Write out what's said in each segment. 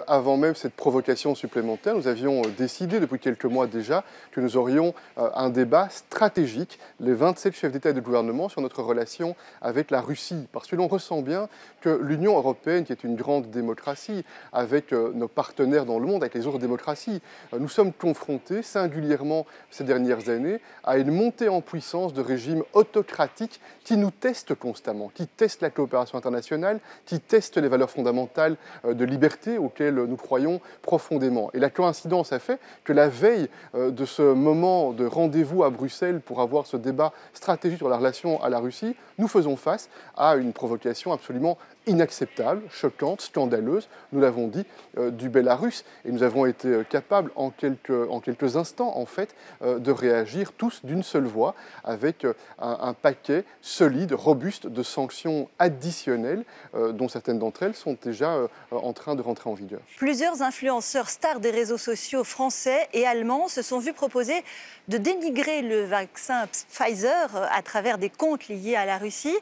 avant même cette provocation supplémentaire, nous avions décidé depuis quelques mois déjà que nous aurions un débat stratégique, les 27 chefs d'État et de gouvernement, sur notre relation avec la Russie. Parce que l'on ressent bien que l'Union européenne, qui est une grande démocratie, avec nos partenaires dans le monde, avec les autres démocraties, nous sommes confrontés singulièrement ces dernières années à une montée en puissance de régimes autocratiques qui nous testent constamment, qui testent la coopération internationale, qui testent les valeurs fondamentales de liberté auxquelles nous croyons profondément. Et la coïncidence a fait que la veille de ce moment de rendez-vous à Bruxelles pour avoir ce débat stratégique sur la relation à la Russie, nous faisons face à une provocation absolument inacceptable, choquante, scandaleuse, nous l'avons dit, du Bélarus. Et nous avons été capables en quelques instants, en fait, de réagir tous d'une seule voix avec un paquet solide, robuste de sanctions additionnelles, dont certaines d'entre elles sont déjà en train de rentrer en vigueur. Plusieurs influenceurs stars des réseaux sociaux français et allemands se sont vus proposer de dénigrer le vaccin Pfizer à travers des comptes liés à la Russie.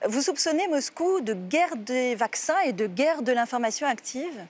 Vous soupçonnez Moscou de guerre des vaccins et de guerre de l'information active ?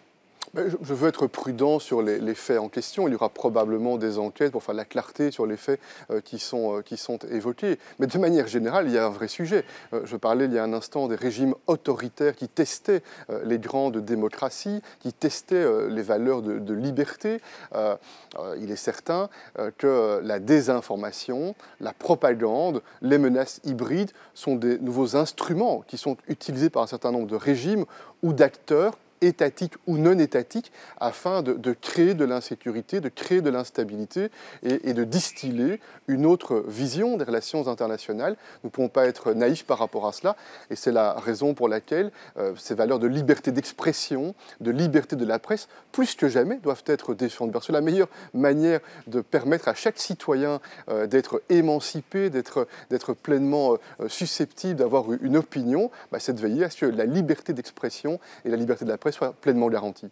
Je veux être prudent sur les faits en question. Il y aura probablement des enquêtes pour faire la clarté sur les faits qui sont évoqués. Mais de manière générale, il y a un vrai sujet. Je parlais il y a un instant des régimes autoritaires qui testaient les grandes démocraties, qui testaient les valeurs de liberté. Il est certain que la désinformation, la propagande, les menaces hybrides sont des nouveaux instruments qui sont utilisés par un certain nombre de régimes ou d'acteurs étatiques ou non étatiques, afin de créer de l'insécurité, de créer de l'instabilité et de distiller une autre vision des relations internationales. Nous ne pouvons pas être naïfs par rapport à cela, et c'est la raison pour laquelle ces valeurs de liberté d'expression, de liberté de la presse, plus que jamais, doivent être défendues. Parce que la meilleure manière de permettre à chaque citoyen d'être émancipé, d'être pleinement susceptible d'avoir une opinion, c'est de veiller à ce que la liberté d'expression et la liberté de la presse soit pleinement garantie.